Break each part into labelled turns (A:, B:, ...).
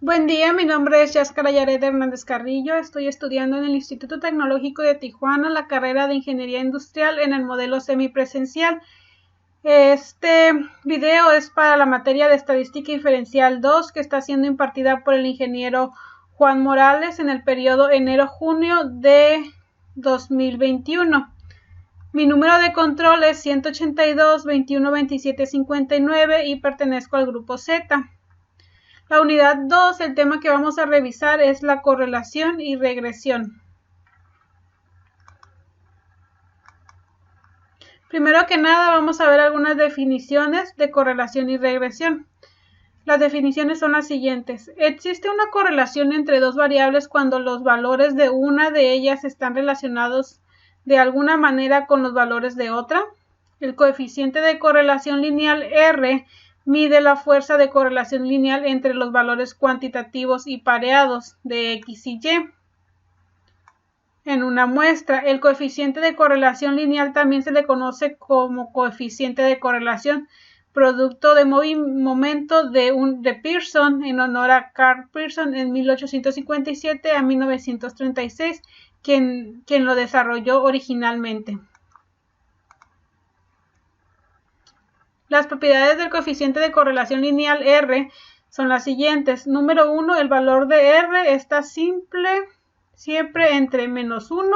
A: Buen día, mi nombre es Yaskara Yared Hernández Carrillo. Estoy estudiando en el Instituto Tecnológico de Tijuana la carrera de Ingeniería Industrial en el modelo semipresencial. Este video es para la materia de Estadística Inferencial 2 que está siendo impartida por el ingeniero Juan Morales en el periodo enero-junio de 2021. Mi número de control es 182 21 27 59 y pertenezco al grupo Z. La unidad 2, el tema que vamos a revisar es la correlación y regresión. Primero que nada vamos a ver algunas definiciones de correlación y regresión. Las definiciones son las siguientes. Existe una correlación entre dos variables cuando los valores de una de ellas están relacionados de alguna manera con los valores de otra. El coeficiente de correlación lineal R mide la fuerza de correlación lineal entre los valores cuantitativos y pareados de X y Y. En una muestra, el coeficiente de correlación lineal también se le conoce como coeficiente de correlación, producto de momento de Pearson, en honor a Carl Pearson en 1857 a 1936, quien lo desarrolló originalmente. Las propiedades del coeficiente de correlación lineal R son las siguientes. Número 1, el valor de R está siempre entre menos 1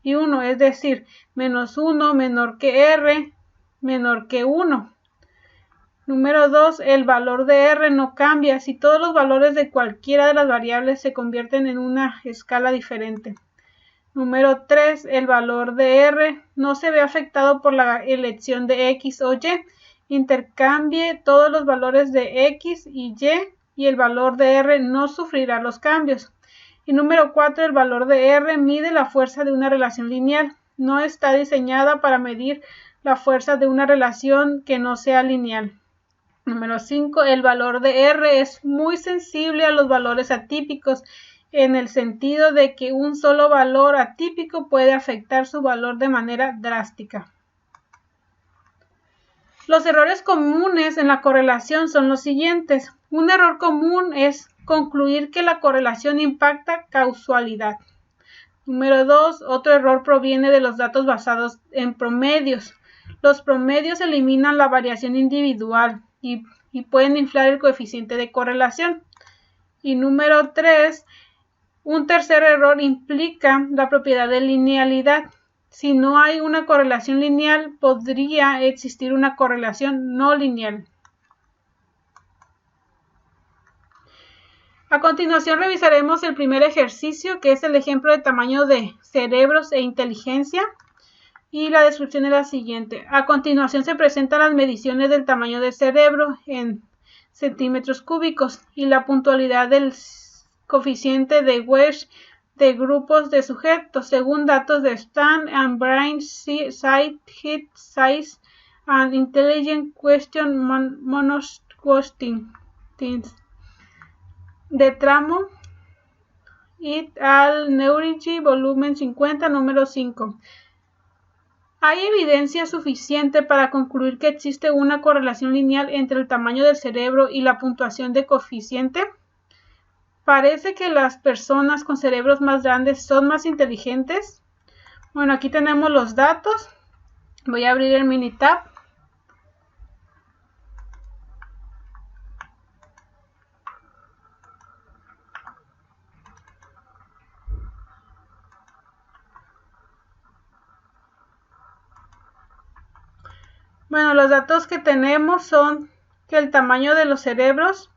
A: y 1, es decir, menos 1 menor que R menor que 1. Número 2, el valor de R no cambia si todos los valores de cualquiera de las variables se convierten en una escala diferente. Número 3, el valor de R no se ve afectado por la elección de X o Y. Intercambie todos los valores de X y Y el valor de R no sufrirá los cambios. Y número 4, el valor de R mide la fuerza de una relación lineal. No está diseñada para medir la fuerza de una relación que no sea lineal. Número 5, el valor de R es muy sensible a los valores atípicos, en el sentido de que un solo valor atípico puede afectar su valor de manera drástica. Los errores comunes en la correlación son los siguientes. Un error común es concluir que la correlación impacta causalidad. Número 2, otro error proviene de los datos basados en promedios. Los promedios eliminan la variación individual y pueden inflar el coeficiente de correlación. Y número 3, un tercer error implica la propiedad de linealidad. Si no hay una correlación lineal, podría existir una correlación no lineal. A continuación revisaremos el primer ejercicio, que es el ejemplo de tamaño de cerebros e inteligencia. Y la descripción es la siguiente. A continuación se presentan las mediciones del tamaño del cerebro en centímetros cúbicos y la puntualidad del coeficiente de Welch de grupos de sujetos según datos de Stan and Brain Size, Head Size and Intelligence Question Monosquotting de Tramo et al. Neurology, volumen 50, número 5. ¿Hay evidencia suficiente para concluir que existe una correlación lineal entre el tamaño del cerebro y la puntuación de coeficiente? ¿Parece que las personas con cerebros más grandes son más inteligentes? Bueno, aquí tenemos los datos. Voy a abrir el Minitab. Bueno, los datos que tenemos son que el tamaño de los cerebros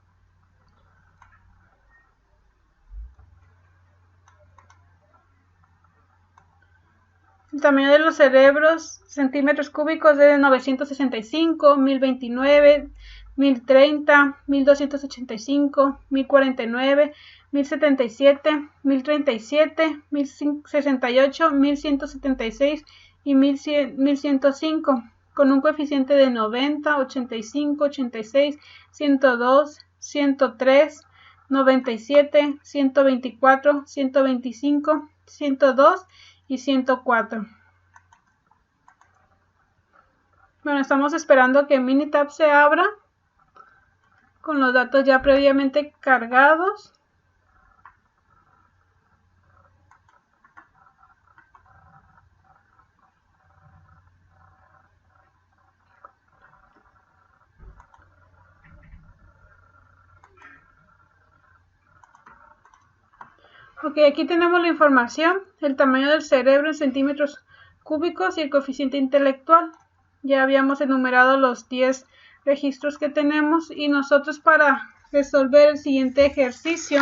A: centímetros cúbicos es de 965, 1029, 1030, 1285, 1049, 1077, 1037, 1068, 1176 y 1105, con un coeficiente de 90, 85, 86, 102, 103, 97, 124, 125, 102 y 104. Bueno, estamos esperando que Minitab se abra. con los datos ya previamente cargados. Ok, aquí tenemos la información, el tamaño del cerebro en centímetros cúbicos y el coeficiente intelectual. Ya habíamos enumerado los 10 registros que tenemos y nosotros para resolver el siguiente ejercicio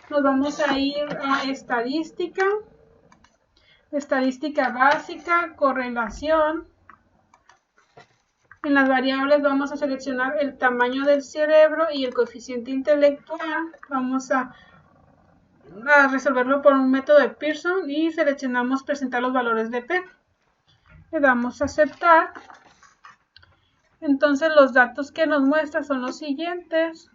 A: nos vamos a ir a estadística, estadística básica, correlación. En las variables vamos a seleccionar el tamaño del cerebro y el coeficiente intelectual. Vamos a resolverlo por un método de Pearson y seleccionamos presentar los valores de P. Le damos a aceptar. Entonces los datos que nos muestra son los siguientes.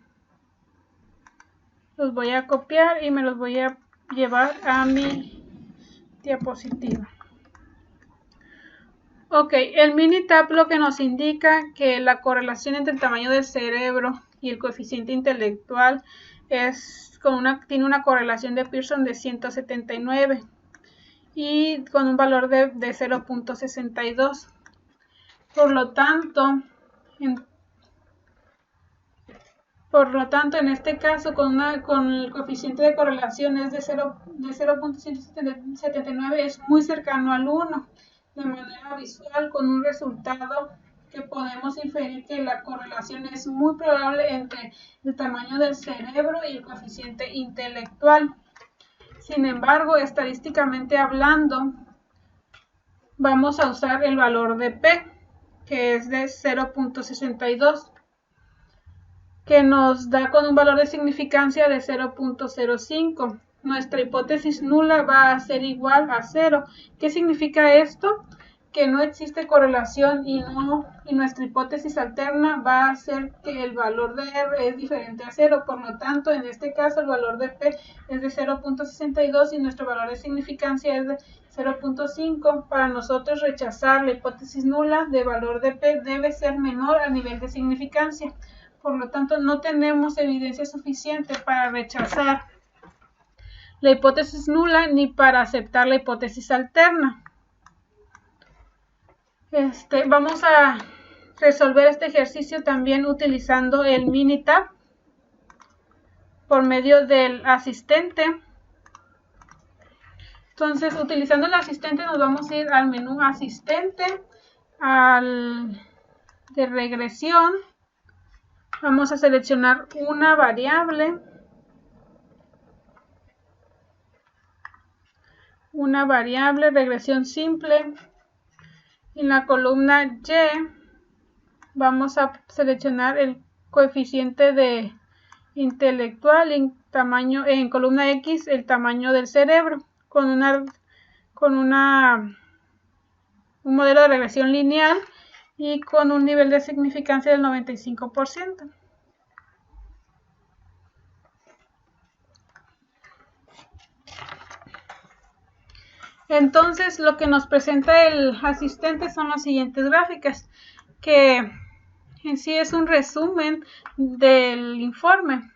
A: Los voy a copiar y me los voy a llevar a mi diapositiva. Ok, el Minitab lo que nos indica que la correlación entre el tamaño del cerebro y el coeficiente intelectual tiene una correlación de Pearson de 179 y con un valor de 0.62. Por lo tanto, en este caso, con el coeficiente de correlación es de 0.179, es muy cercano al 1, de manera visual, con un resultado que podemos inferir que la correlación es muy probable entre el tamaño del cerebro y el coeficiente intelectual. Sin embargo, estadísticamente hablando, vamos a usar el valor de P, que es de 0.62, que nos da con un valor de significancia de 0.05. Nuestra hipótesis nula va a ser igual a 0. ¿Qué significa esto? Que no existe correlación y nuestra hipótesis alterna va a ser que el valor de R es diferente a 0. Por lo tanto, en este caso el valor de P es de 0.62 y nuestro valor de significancia es de 0.5. Para nosotros rechazar la hipótesis nula de valor de P debe ser menor al nivel de significancia. Por lo tanto, no tenemos evidencia suficiente para rechazar la hipótesis nula ni para aceptar la hipótesis alterna. Vamos a resolver este ejercicio también utilizando el Minitab por medio del asistente. Entonces, utilizando el asistente nos vamos a ir al menú asistente, de regresión. Vamos a seleccionar una variable. Regresión simple. En la columna Y vamos a seleccionar el coeficiente de intelectual, en columna X el tamaño del cerebro, con un modelo de regresión lineal y con un nivel de significancia del 95%. Entonces, lo que nos presenta el asistente son las siguientes gráficas, que en sí es un resumen del informe.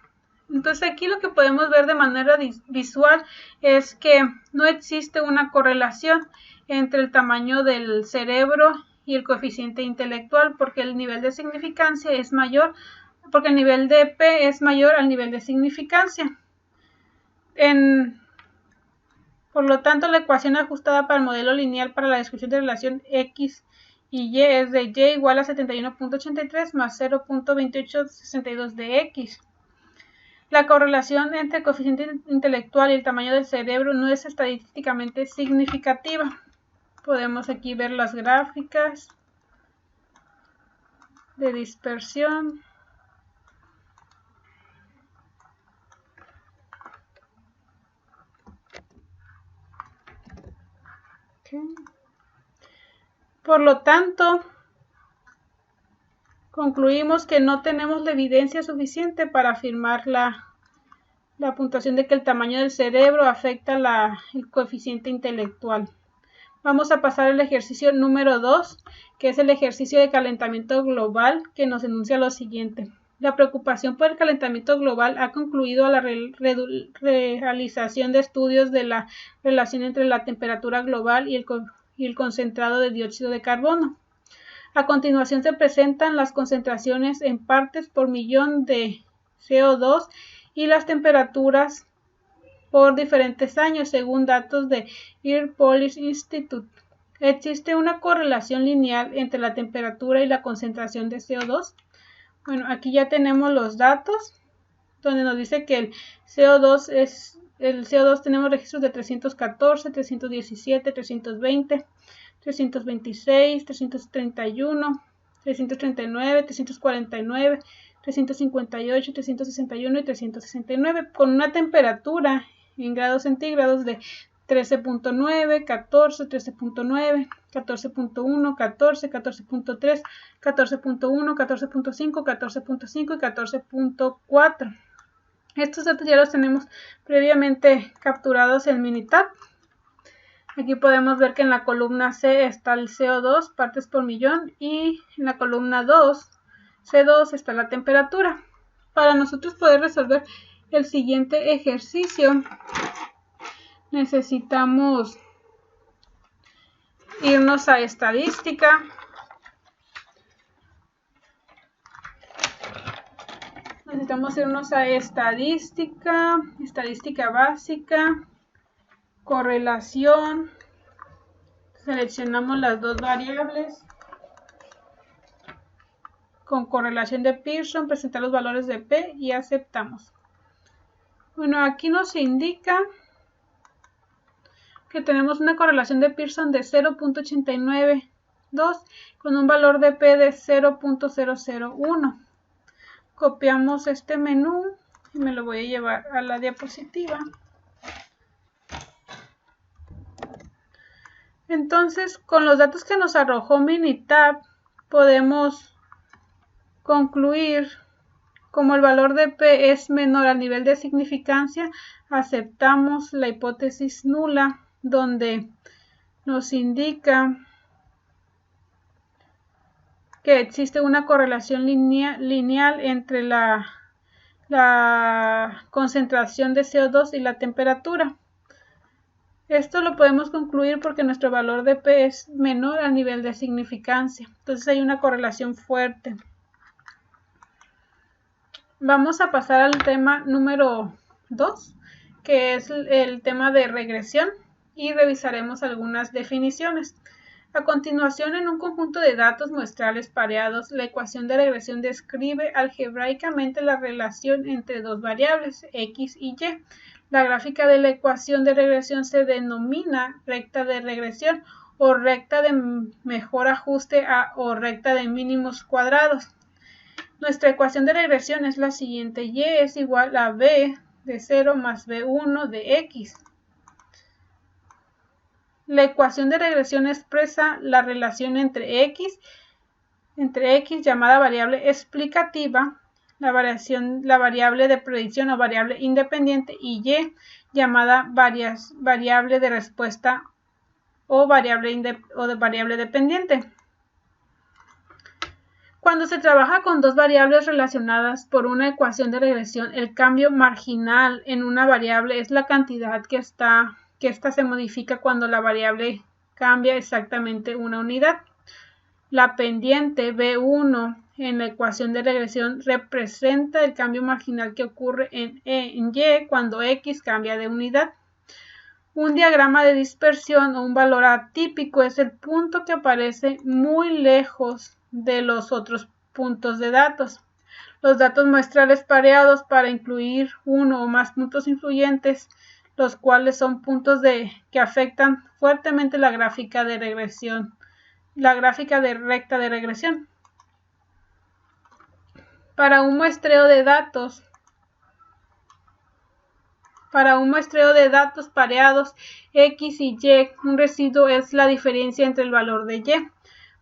A: Entonces, aquí lo que podemos ver de manera visual es que no existe una correlación entre el tamaño del cerebro y el coeficiente intelectual, porque el nivel de significancia es mayor, porque el nivel de P es mayor al nivel de significancia. Por lo tanto, la ecuación ajustada para el modelo lineal para la descripción de relación X y Y es de Y igual a 71.83 más 0.2862 de X. La correlación entre el coeficiente intelectual y el tamaño del cerebro no es estadísticamente significativa. Podemos aquí ver las gráficas de dispersión. Por lo tanto, concluimos que no tenemos la evidencia suficiente para afirmar la puntuación de que el tamaño del cerebro afecta el coeficiente intelectual. Vamos a pasar al ejercicio número 2, que es el ejercicio de calentamiento global, que nos enuncia lo siguiente. La preocupación por el calentamiento global ha concluido a la realización de estudios de la relación entre la temperatura global y el concentrado de dióxido de carbono. A continuación se presentan las concentraciones en partes por millón de CO2 y las temperaturas por diferentes años, según datos de Air Policy Institute. ¿Existe una correlación lineal entre la temperatura y la concentración de CO2? Bueno, aquí ya tenemos los datos, donde nos dice que el CO2 tenemos registros de 314, 317, 320, 326, 331, 339, 349, 358, 361 y 369, con una temperatura en grados centígrados de 13.9, 14, 13.9, 14.1, 14, 14.3, 14.1, 14.5, 14.5 y 14.4. Estos datos ya los tenemos previamente capturados en Minitab. Aquí podemos ver que en la columna C está el CO2, partes por millón, y en la columna 2, C2, está la temperatura. Para nosotros poder resolver el siguiente ejercicio, necesitamos irnos a estadística. Necesitamos irnos a estadística, estadística básica, correlación. Seleccionamos las dos variables. Con correlación de Pearson, presentar los valores de P y aceptamos. Bueno, aquí nos indica que tenemos una correlación de Pearson de 0.892 con un valor de P de 0.001. Copiamos este menú y me lo voy a llevar a la diapositiva. Entonces, con los datos que nos arrojó Minitab, podemos concluir, como el valor de P es menor al nivel de significancia, aceptamos la hipótesis nula, donde nos indica que existe una correlación lineal entre la concentración de CO2 y la temperatura. Esto lo podemos concluir porque nuestro valor de P es menor al nivel de significancia. Entonces hay una correlación fuerte. Vamos a pasar al tema número 2, que es el tema de regresión, y revisaremos algunas definiciones. A continuación, en un conjunto de datos muestrales pareados, la ecuación de regresión describe algebraicamente la relación entre dos variables, x y y. La gráfica de la ecuación de regresión se denomina recta de regresión o recta de mejor ajuste o recta de mínimos cuadrados. Nuestra ecuación de regresión es la siguiente: y es igual a b de 0 más b1 de x. La ecuación de regresión expresa la relación entre x llamada variable explicativa, la variable de predicción o variable independiente, y y llamada variable de respuesta o variable dependiente. Cuando se trabaja con dos variables relacionadas por una ecuación de regresión, el cambio marginal en una variable es la cantidad que ésta se modifica cuando la variable cambia exactamente una unidad. La pendiente B1 en la ecuación de regresión representa el cambio marginal que ocurre en Y cuando X cambia de unidad. Un diagrama de dispersión o un valor atípico es el punto que aparece muy lejos de los otros puntos de datos. Los datos muestrales pareados para incluir uno o más puntos influyentes, los cuales son puntos que afectan fuertemente la gráfica de regresión, la gráfica de recta de regresión. Para un muestreo de datos pareados X y Y, un residuo es la diferencia entre el valor de Y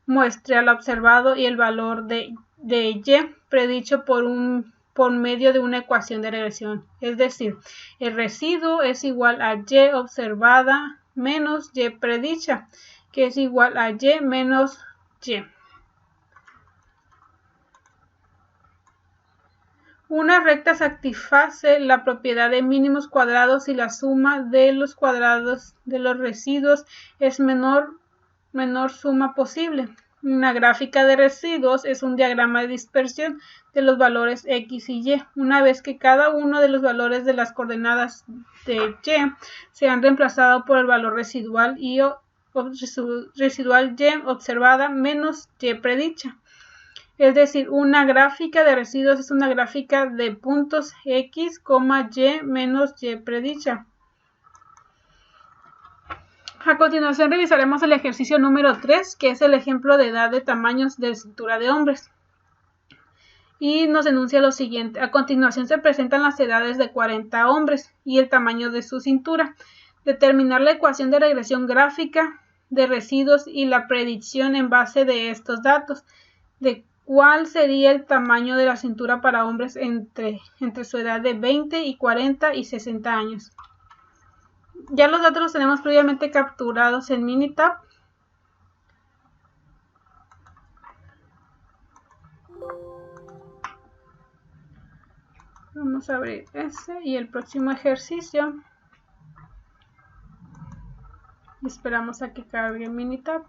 A: muestral observado y el valor de Y predicho por medio de una ecuación de regresión. Es decir, el residuo es igual a Y observada menos Y predicha, que es igual a Y menos Y. Una recta satisface la propiedad de mínimos cuadrados si la suma de los cuadrados de los residuos es menor suma posible. Una gráfica de residuos es un diagrama de dispersión de los valores x y y. Una vez que cada uno de los valores de las coordenadas de y se han reemplazado por el valor residual y observada menos y predicha. Es decir, una gráfica de residuos es una gráfica de puntos x, y menos y predicha. A continuación revisaremos el ejercicio número 3, que es el ejemplo de edad de tamaños de cintura de hombres. Y nos enuncia lo siguiente. A continuación se presentan las edades de 40 hombres y el tamaño de su cintura. Determinar la ecuación de regresión gráfica de residuos y la predicción en base de estos datos. De cuál sería el tamaño de la cintura para hombres entre su edad de 20 y 40 y 60 años. Ya los datos los tenemos previamente capturados en Minitab. Vamos a abrir ese y el próximo ejercicio. Esperamos a que cargue Minitab.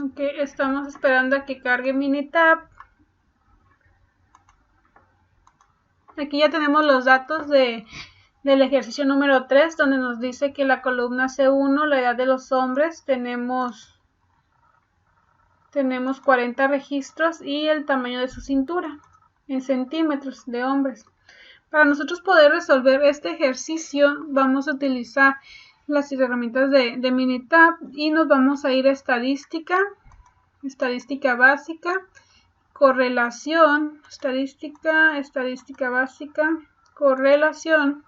A: Ok, estamos esperando a que cargue Minitab. Aquí ya tenemos los datos del ejercicio número 3, donde nos dice que la columna C1, la edad de los hombres, tenemos 40 registros y el tamaño de su cintura en centímetros de hombres. Para nosotros poder resolver este ejercicio vamos a utilizar las herramientas de Minitab y nos vamos a ir a estadística básica, correlación, estadística básica, correlación.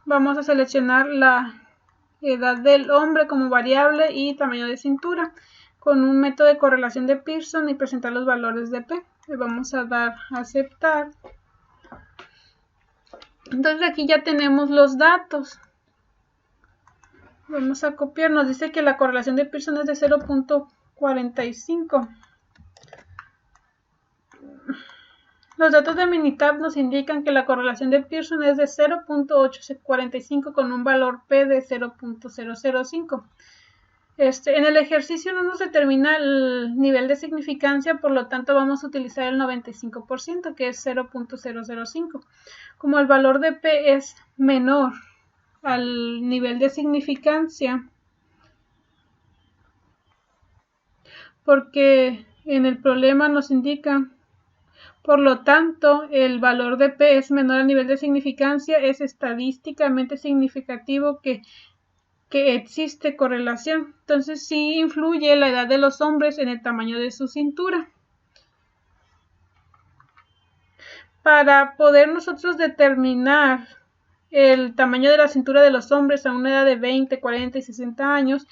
A: Vamos a seleccionar la edad del hombre como variable y tamaño de cintura con un método de correlación de Pearson y presentar los valores de P. Le vamos a dar a aceptar. Entonces aquí ya tenemos los datos. Vamos a copiar. Nos dice que la correlación de Pearson es de 0.45. Los datos de Minitab nos indican que la correlación de Pearson es de 0.845 con un valor P de 0.005. En el ejercicio no nos determina el nivel de significancia, por lo tanto vamos a utilizar el 95%, que es 0.005. Como el valor de P es menor al nivel de significancia, porque en el problema nos indica, por lo tanto, el valor de P es menor al nivel de significancia, es estadísticamente significativo que existe correlación. Entonces sí influye la edad de los hombres en el tamaño de su cintura. Para poder nosotros determinar el tamaño de la cintura de los hombres a una edad de 20, 40 y 60 años,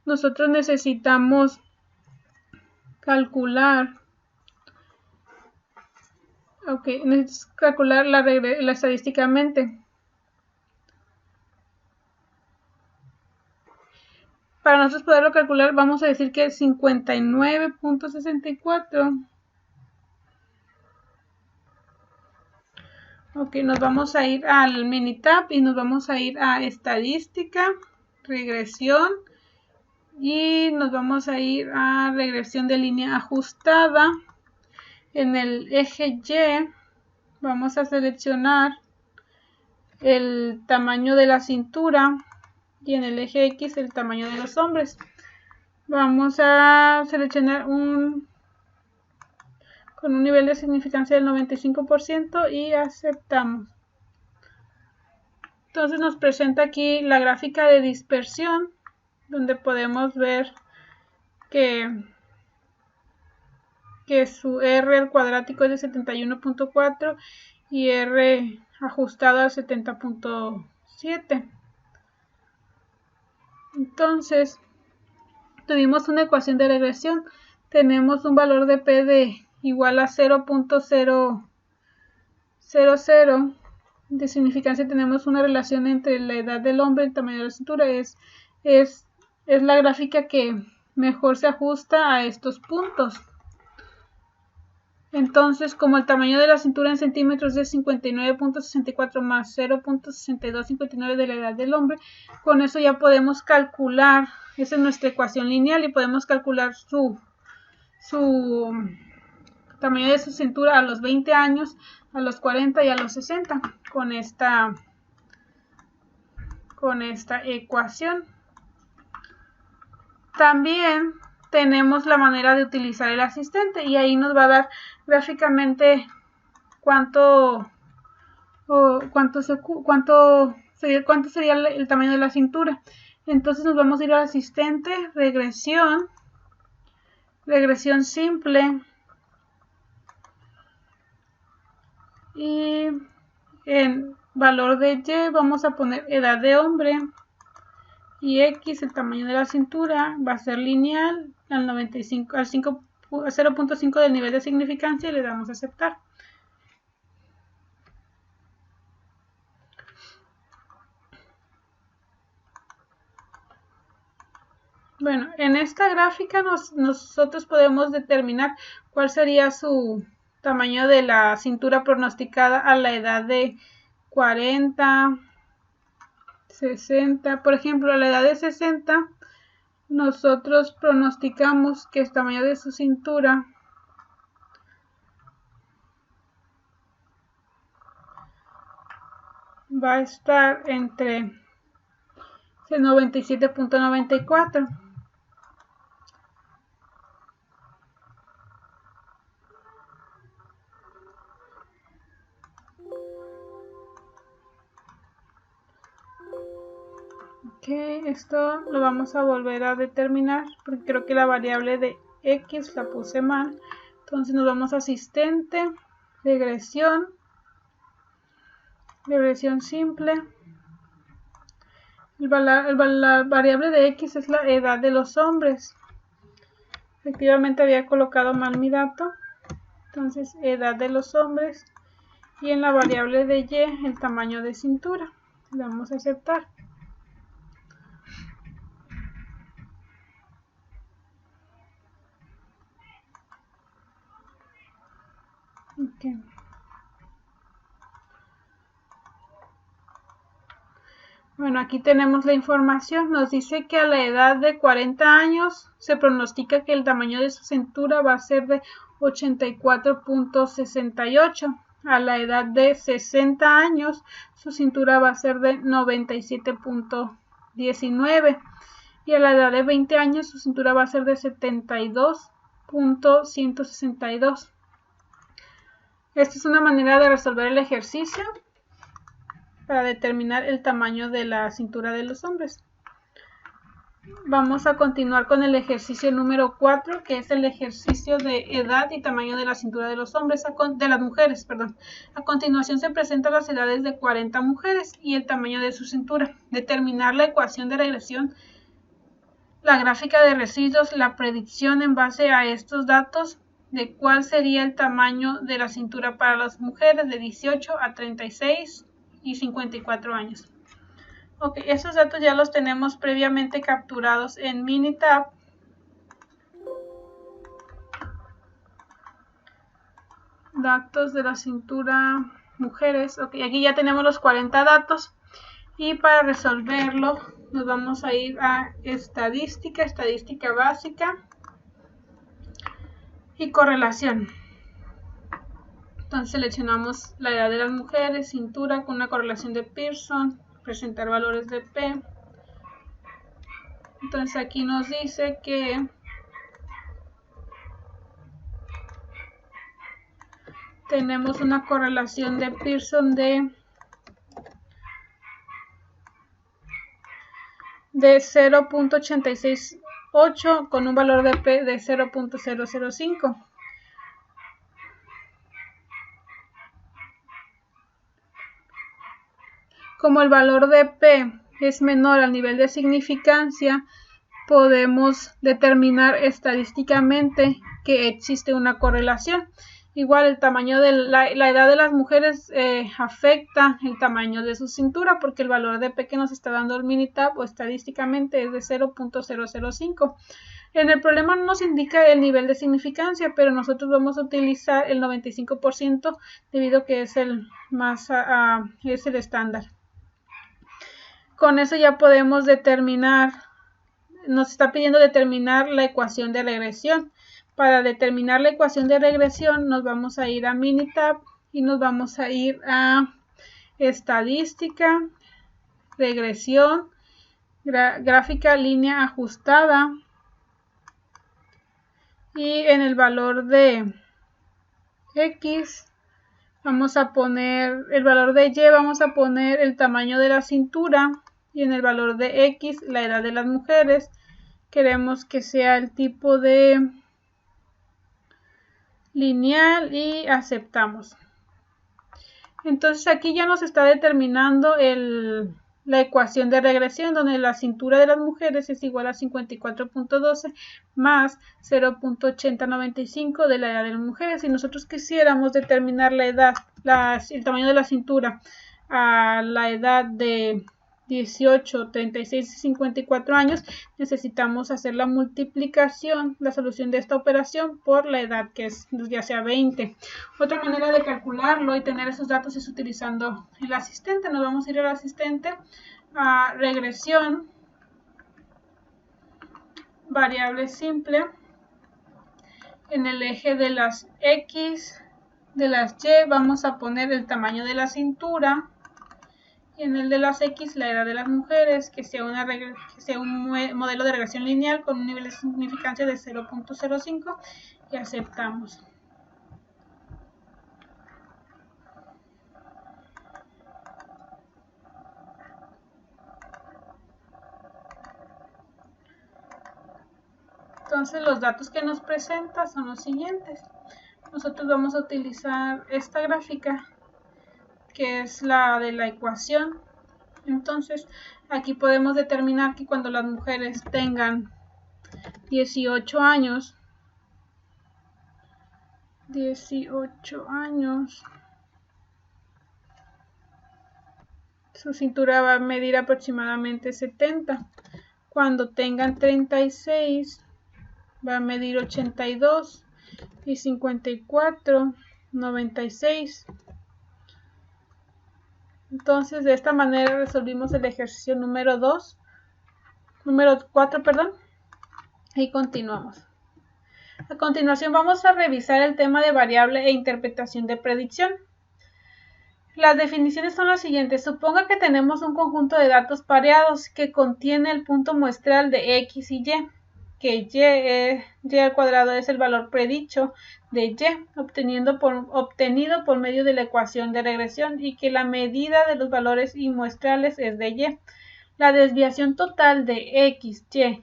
A: nosotros necesitamos calcular la estadísticamente. Para nosotros poderlo calcular, vamos a decir que es 59.64. Ok, nos vamos a ir al Minitab y nos vamos a ir a estadística, regresión y nos vamos a ir a regresión de línea ajustada. En el eje Y vamos a seleccionar el tamaño de la cintura y en el eje X el tamaño de los hombres. Vamos a seleccionar con un nivel de significancia del 95% y aceptamos. Entonces nos presenta aquí la gráfica de dispersión donde podemos ver que su R el cuadrático es de 71.4 y R ajustado al 70.7. Entonces, tuvimos una ecuación de regresión. Tenemos un valor de P de igual a 0.000. De significancia tenemos una relación entre la edad del hombre y el tamaño de la cintura. Es la gráfica que mejor se ajusta a estos puntos. Entonces, como el tamaño de la cintura en centímetros es 59.64 más 0.6259 de la edad del hombre, con eso ya podemos calcular, esa es nuestra ecuación lineal, y podemos calcular su tamaño de su cintura a los 20 años, a los 40 y a los 60 con esta ecuación. También tenemos la manera de utilizar el asistente y ahí nos va a dar gráficamente cuánto sería el tamaño de la cintura. Entonces nos vamos a ir al asistente, regresión simple, y en valor de Y vamos a poner edad de hombre y X, el tamaño de la cintura, va a ser lineal al 0.5 del nivel de significancia y le damos a aceptar. Bueno, en esta gráfica nosotros podemos determinar cuál sería su tamaño de la cintura pronosticada a la edad de 40, 60. Por ejemplo, a la edad de 60, nosotros pronosticamos que el tamaño de su cintura va a estar entre 97.94. Ok, esto lo vamos a volver a determinar porque creo que la variable de X la puse mal. Entonces nos vamos a asistente, regresión simple. La variable de X es la edad de los hombres. Efectivamente había colocado mal mi dato. Entonces, edad de los hombres. Y en la variable de Y, el tamaño de cintura. Le vamos a aceptar. Okay. Bueno, aquí tenemos la información. Nos dice que a la edad de 40 años se pronostica que el tamaño de su cintura va a ser de 84.68. A la edad de 60 años su cintura va a ser de 97.19. Y a la edad de 20 años su cintura va a ser de 72.162. Esta es una manera de resolver el ejercicio para determinar el tamaño de la cintura de los hombres. Vamos a continuar con el ejercicio número 4, que es el ejercicio de edad y tamaño de la cintura de los hombres, de las mujeres, perdón. A continuación se presentan las edades de 40 mujeres y el tamaño de su cintura. Determinar la ecuación de regresión, la gráfica de residuos, la predicción en base a estos datos de cuál sería el tamaño de la cintura para las mujeres de 18 a 36 y 54 años. Ok, esos datos ya los tenemos previamente capturados en Minitab. Datos de la cintura mujeres. Ok, aquí ya tenemos los 40 datos. Y para resolverlo nos vamos a ir a estadística básica y correlación. Entonces seleccionamos la edad de las mujeres, cintura con una correlación de Pearson, presentar valores de P. Entonces aquí nos dice que tenemos una correlación de Pearson de de 0.868 con un valor de P de 0.005. Como el valor de P es menor al nivel de significancia, podemos determinar estadísticamente que existe una correlación. Igual el tamaño de la edad de las mujeres afecta el tamaño de su cintura, porque el valor de P que nos está dando el Minitab o estadísticamente es de 0.005. En el problema no nos indica el nivel de significancia, pero nosotros vamos a utilizar el 95% debido a que es el estándar. Con eso ya podemos determinar, nos está pidiendo determinar la ecuación de regresión. Para determinar la ecuación de regresión nos vamos a ir a Minitab y nos vamos a ir a estadística, regresión, gráfica línea ajustada, y en el valor de X vamos a poner el valor de Y, vamos a poner el tamaño de la cintura, y en el valor de X la edad de las mujeres. Queremos que sea el tipo de lineal y aceptamos. Entonces aquí ya nos está determinando la ecuación de regresión, donde la cintura de las mujeres es igual a 54.12 más 0.8095 de la edad de las mujeres. Si nosotros quisiéramos determinar la edad, el tamaño de la cintura a la edad de 18, 36 y 54 años, necesitamos hacer la multiplicación, la solución de esta operación por la edad, que es ya sea 20. Otra manera de calcularlo y tener esos datos es utilizando el asistente. Nos vamos a ir al asistente, a regresión, variable simple, en el eje de las X, de las Y vamos a poner el tamaño de la cintura, y en el de las X la edad de las mujeres, que sea un modelo de regresión lineal con un nivel de significancia de 0.05, y aceptamos. Entonces los datos que nos presenta son los siguientes. Nosotros vamos a utilizar esta gráfica, que es la de la ecuación. Entonces aquí podemos determinar que cuando las mujeres tengan 18 años, su cintura va a medir aproximadamente 70. Cuando tengan 36 va a medir 82, y 54, 96. Entonces de esta manera resolvimos el ejercicio número 4, y continuamos. A continuación vamos a revisar el tema de variable e interpretación de predicción. Las definiciones son las siguientes. Suponga que tenemos un conjunto de datos pareados que contiene el punto muestral de X y Y, que Y al cuadrado es el valor predicho de Y, obtenido por medio de la ecuación de regresión, y que la medida de los valores muestrales es de Y. La desviación total de X, Y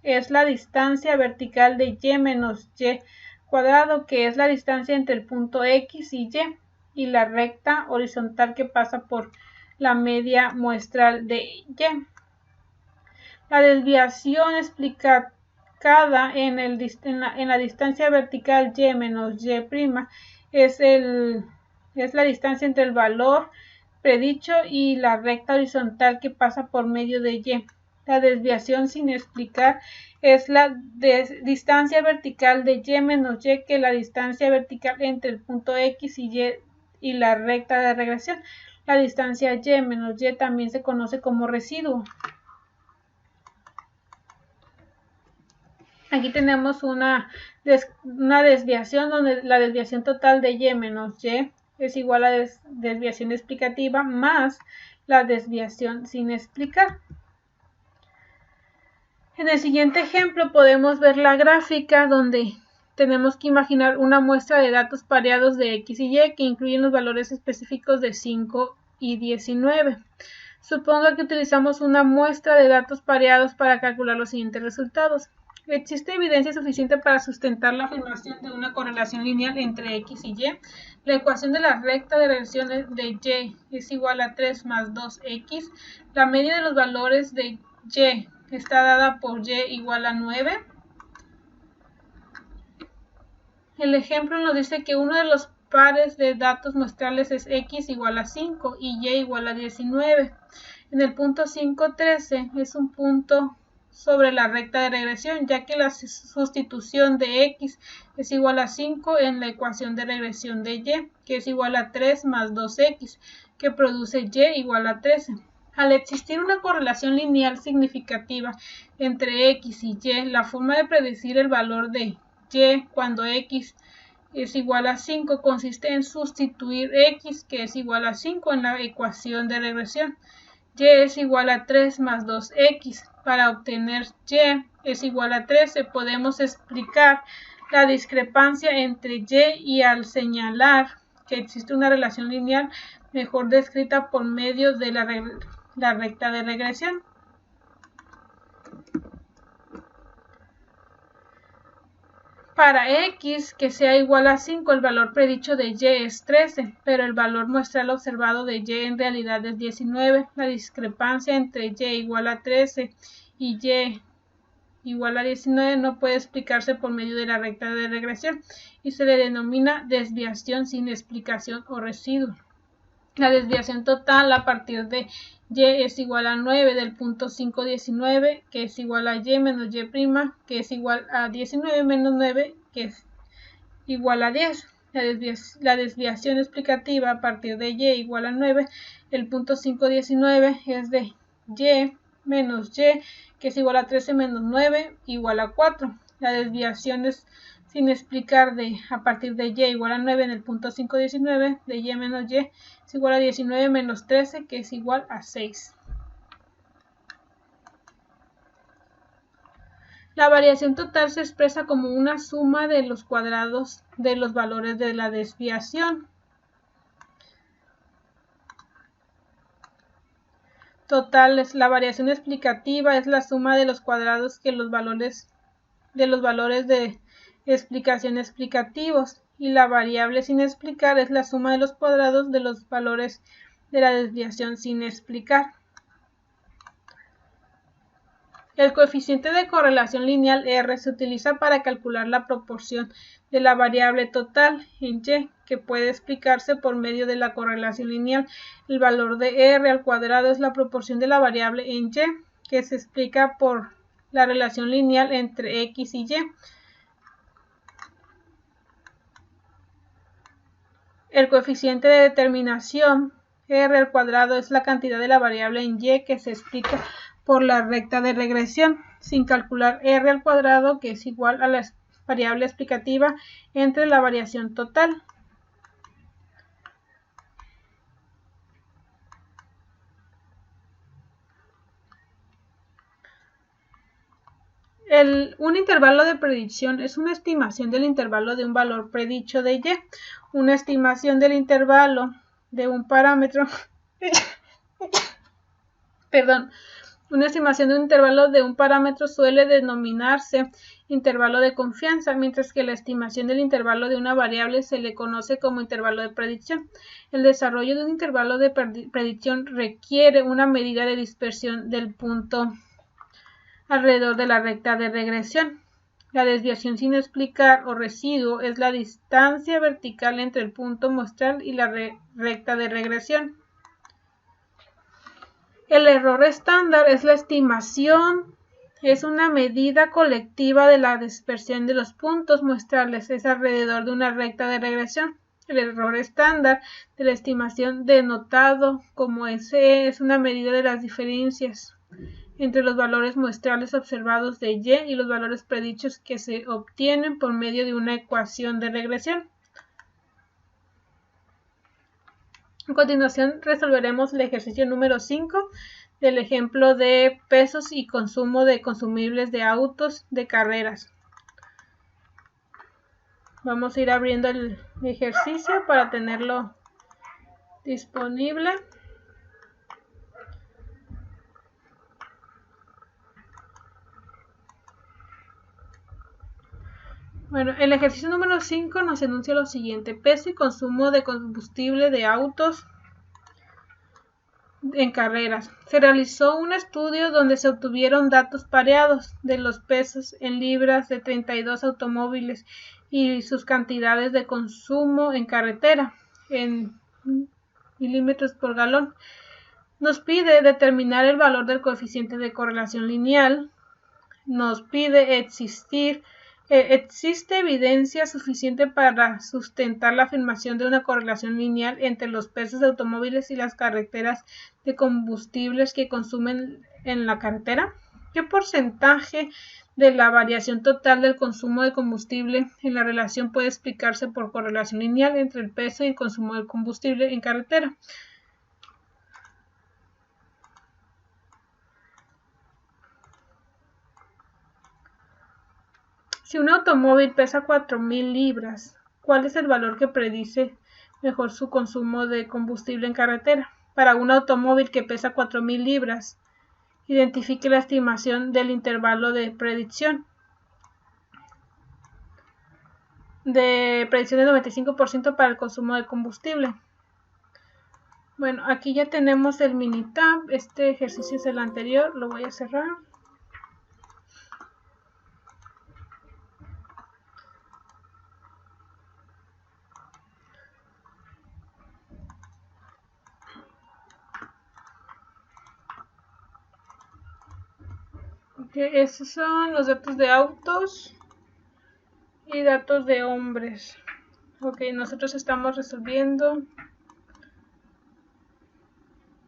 A: es la distancia vertical de Y menos Y cuadrado, que es la distancia entre el punto X y la recta horizontal que pasa por la media muestral de Y. La desviación explicada en la distancia vertical Y menos Y' es la distancia entre el valor predicho y la recta horizontal que pasa por medio de Y. La desviación sin explicar es la distancia vertical de Y menos Y, que es la distancia vertical entre el punto X y la recta de regresión. La distancia Y menos Y también se conoce como residuo. Aquí tenemos una desviación donde la desviación total de Y menos Y es igual a la desviación explicativa más la desviación sin explicar. En el siguiente ejemplo podemos ver la gráfica donde tenemos que imaginar una muestra de datos pareados de X y Y que incluyen los valores específicos de 5 y 19. Suponga que utilizamos una muestra de datos pareados para calcular los siguientes resultados. ¿Existe evidencia suficiente para sustentar la afirmación de una correlación lineal entre x y y? La ecuación de la recta de regresión de y es igual a 3 más 2x. La media de los valores de y está dada por y igual a 9. El ejemplo nos dice que uno de los pares de datos muestrales es x igual a 5 y y igual a 19. En el punto 5.13 es un punto sobre la recta de regresión, ya que la sustitución de x es igual a 5 en la ecuación de regresión de y, que es igual a 3 más 2x, que produce y igual a 13. Al existir una correlación lineal significativa entre x y y, la forma de predecir el valor de y cuando x es igual a 5 consiste en sustituir x, que es igual a 5, en la ecuación de regresión. Y es igual a 3 más 2x. Para obtener y es igual a 13 podemos explicar la discrepancia entre y, y al señalar que existe una relación lineal mejor descrita por medio de la recta de regresión. Para x que sea igual a 5, el valor predicho de y es 13, pero el valor muestral observado de y en realidad es 19. La discrepancia entre y igual a 13 y y igual a 19 no puede explicarse por medio de la recta de regresión y se le denomina desviación sin explicación o residuo. La desviación total a partir de y es igual a 9 del punto 5.19, que es igual a y menos y', que es igual a 19 menos 9, que es igual a 10. La desviación explicativa a partir de y igual a 9, el punto 5.19 es de y menos y, que es igual a 13 menos 9, igual a 4. La desviación es sin explicar a partir de y igual a 9 en el punto 5.19 de y menos y es igual a 19 menos 13, que es igual a 6. La variación total se expresa como una suma de los cuadrados de los valores de la desviación total. La variación explicativa es la suma de los cuadrados de los valores de explicación explicativos, y la variable sin explicar es la suma de los cuadrados de los valores de la desviación sin explicar. El coeficiente de correlación lineal R se utiliza para calcular la proporción de la variable total en Y, que puede explicarse por medio de la correlación lineal. El valor de R al cuadrado es la proporción de la variable en Y, que se explica por la relación lineal entre X y Y. El coeficiente de determinación R al cuadrado es la cantidad de la variable en Y que se explica por la recta de regresión, sin calcular R al cuadrado, que es igual a la variable explicativa entre la variación total. Un intervalo de predicción es una estimación del intervalo de un valor predicho de Y. Una estimación del intervalo de un parámetro Una estimación de un intervalo de un parámetro suele denominarse intervalo de confianza, mientras que la estimación del intervalo de una variable se le conoce como intervalo de predicción. El desarrollo de un intervalo de predicción requiere una medida de dispersión del punto alrededor de la recta de regresión. La desviación sin explicar o residuo es la distancia vertical entre el punto muestral y la recta de regresión. El error estándar es la estimación, es una medida colectiva de la dispersión de los puntos muestrales, es alrededor de una recta de regresión. El error estándar de la estimación, denotado como SE, es una medida de las diferencias entre los valores muestrales observados de Y y los valores predichos que se obtienen por medio de una ecuación de regresión. A continuación resolveremos el ejercicio número 5 del ejemplo de pesos y consumo de consumibles de autos de carreras. Vamos a ir abriendo el ejercicio para tenerlo disponible. Bueno, el ejercicio número 5 nos enuncia lo siguiente: peso y consumo de combustible de autos en carreras. Se realizó un estudio donde se obtuvieron datos pareados de los pesos en libras de 32 automóviles y sus cantidades de consumo en carretera en milímetros por galón. Nos pide determinar el valor del coeficiente de correlación lineal. Nos pide ¿existe evidencia suficiente para sustentar la afirmación de una correlación lineal entre los pesos de automóviles y las carreteras de combustibles que consumen en la carretera? ¿Qué porcentaje de la variación total del consumo de combustible en la relación puede explicarse por correlación lineal entre el peso y el consumo de combustible en carretera? Si un automóvil pesa 4.000 libras, ¿cuál es el valor que predice mejor su consumo de combustible en carretera? Para un automóvil que pesa 4.000 libras, identifique la estimación del intervalo de predicción. De predicción del 95% para el consumo de combustible. Bueno, aquí ya tenemos el Minitab. Este ejercicio es el anterior, lo voy a cerrar. Okay, esos son los datos de autos y datos de hombres. Ok, nosotros estamos resolviendo.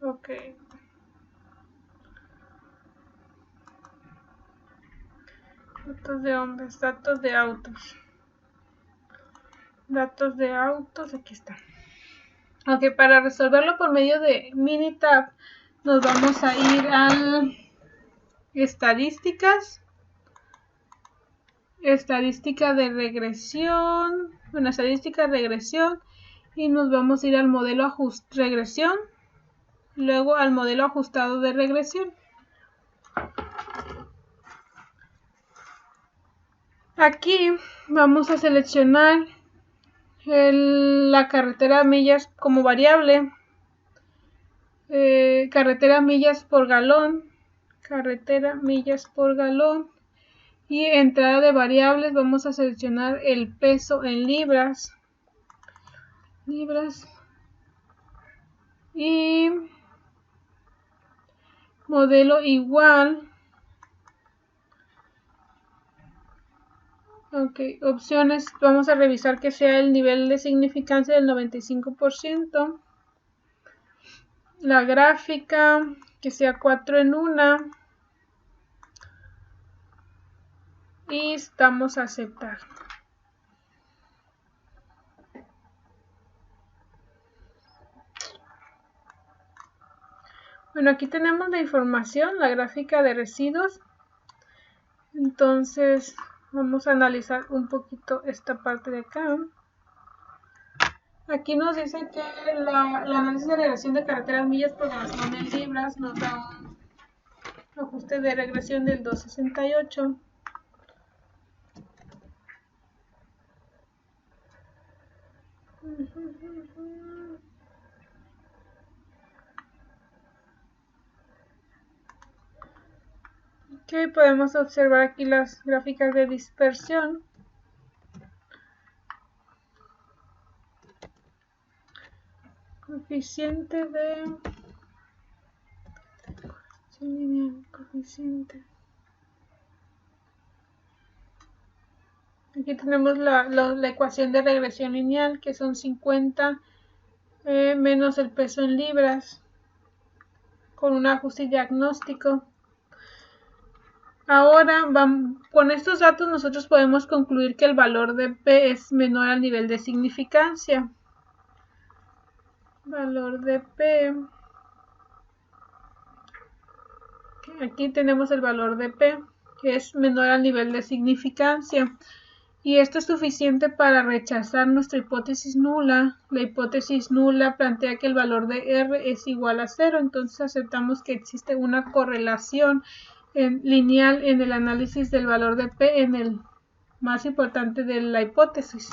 A: Ok. Datos de hombres, datos de autos. Datos de autos, aquí está. Ok, para resolverlo por medio de Minitab, nos vamos a ir a estadísticas. Estadística de regresión. Bueno, estadística de regresión. Y nos vamos a ir al modelo regresión. Luego al modelo ajustado de regresión. Aquí vamos a seleccionar la carretera millas como variable. Carretera millas por galón. Carretera millas por galón. Y entrada de variables vamos a seleccionar el peso en libras. Y modelo igual. Ok, opciones, vamos a revisar que sea el nivel de significancia del 95%. La gráfica, que sea 4 en 1. Y damos a aceptar. Bueno, aquí tenemos la información, la gráfica de residuos. Entonces vamos a analizar un poquito esta parte de acá. Aquí nos dice que el análisis de regresión de carreteras millas por galón en libras nos da un ajuste de regresión del 268. Ok, podemos observar aquí las gráficas de dispersión. Coeficiente de coeficiente. Aquí tenemos la ecuación de regresión lineal, que son 50 menos el peso en libras, con un ajuste diagnóstico. Ahora, con estos datos nosotros podemos concluir que el valor de P es menor al nivel de significancia. Valor de P. Aquí tenemos el valor de P, que es menor al nivel de significancia. Y esto es suficiente para rechazar nuestra hipótesis nula. La hipótesis nula plantea que el valor de R es igual a 0. Entonces aceptamos que existe una correlación lineal en el análisis del valor de P en el más importante de la hipótesis.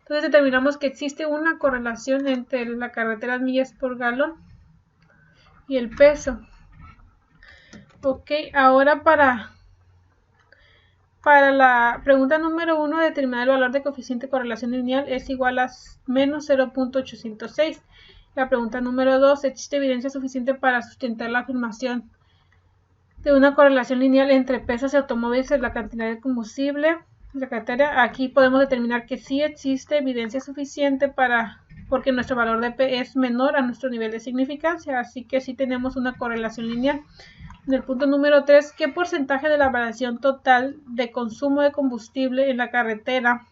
A: Entonces determinamos que existe una correlación entre la carretera millas por galón y el peso. Ok, ahora para la pregunta número 1, determinar el valor de coeficiente de correlación lineal es igual a menos 0.806. La pregunta número 2, ¿existe evidencia suficiente para sustentar la afirmación de una correlación lineal entre pesos de automóviles y la cantidad de combustible? La carretera, aquí podemos determinar que sí existe evidencia suficiente porque nuestro valor de P es menor a nuestro nivel de significancia, así que sí tenemos una correlación lineal. En el punto número 3, ¿qué porcentaje de la variación total de consumo de combustible en la carretera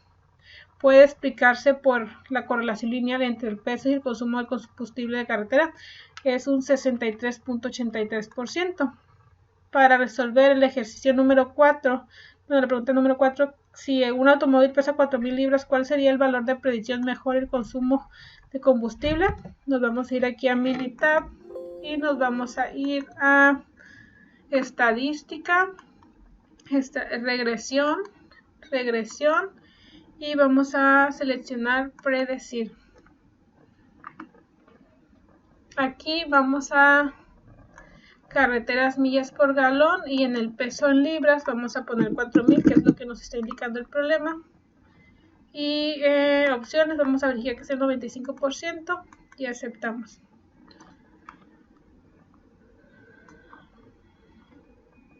A: puede explicarse por la correlación lineal entre el peso y el consumo de combustible de carretera? Es un 63.83%. Para resolver el ejercicio número 4, la pregunta número 4, si un automóvil pesa 4,000 libras, ¿cuál sería el valor de predicción mejor el consumo de combustible? Nos vamos a ir aquí a Minitab y nos vamos a ir a estadística, regresión, y vamos a seleccionar predecir. Aquí vamos a carreteras millas por galón y en el peso en libras vamos a poner 4,000, que es lo que nos está indicando el problema. Y opciones, vamos a verificar que sea el 95% y aceptamos.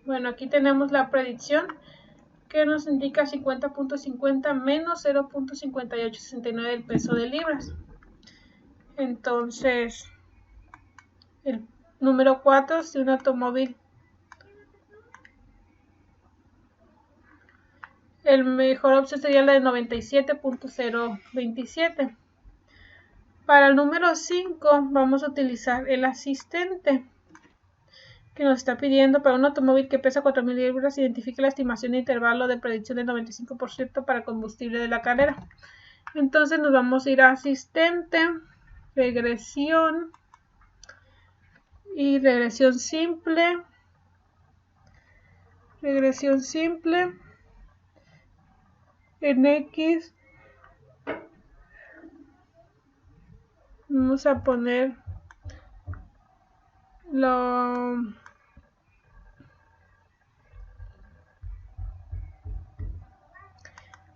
A: Bueno, aquí tenemos la predicción que nos indica 50.50 menos 0.5869 del peso de libras. Entonces, el número 4, si un automóvil, el mejor opción sería la de 97.027. Para el número 5 vamos a utilizar el asistente, que nos está pidiendo para un automóvil que pesa 4,000 libras, identifique la estimación de intervalo de predicción del 95% para combustible de la carrera. Entonces nos vamos a ir a asistente, regresión y regresión simple. En X vamos a poner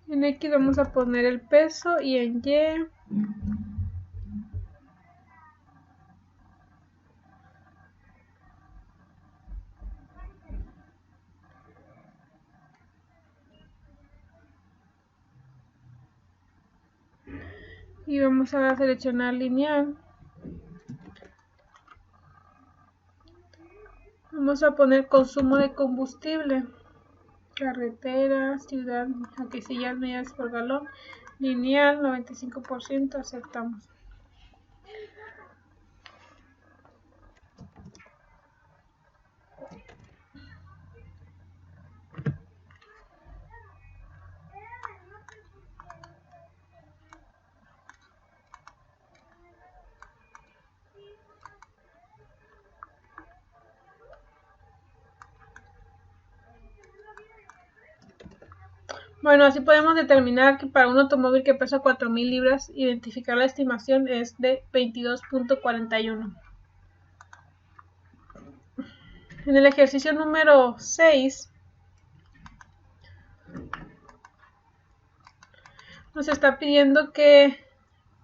A: en X vamos a poner el peso y en Y vamos a seleccionar lineal. Vamos a poner consumo de combustible, carretera, ciudad, aquecillas millas por galón, lineal, 95%, aceptamos. Bueno, así podemos determinar que para un automóvil que pesa 4,000 libras, identificar la estimación es de 22.41. En el ejercicio número 6, nos está pidiendo que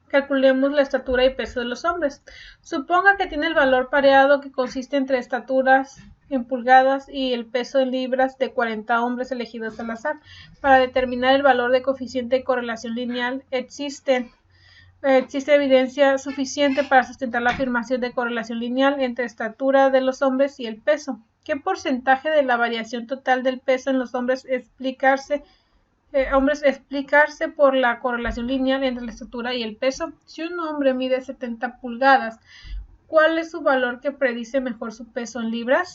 A: calculemos la estatura y peso de los hombres. Suponga que tiene el valor pareado que consiste entre estaturas en pulgadas y el peso en libras de 40 hombres elegidos al azar. Para determinar el valor de coeficiente de correlación lineal existe evidencia suficiente para sustentar la afirmación de correlación lineal entre estatura de los hombres y el peso. ¿Qué porcentaje de la variación total del peso en los hombres explicarse por la correlación lineal entre la estatura y el peso? Si un hombre mide 70 pulgadas, ¿cuál es su valor que predice mejor su peso en libras?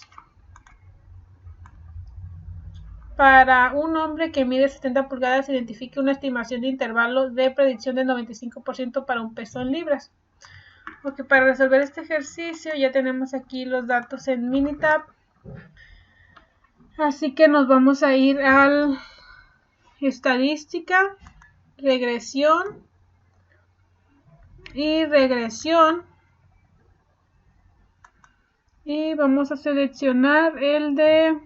A: Para un hombre que mide 70 pulgadas, identifique una estimación de intervalo de predicción del 95% para un peso en libras. Ok, para resolver este ejercicio ya tenemos aquí los datos en Minitab. Así que nos vamos a ir al estadística, regresión y regresión. Y vamos a seleccionar el de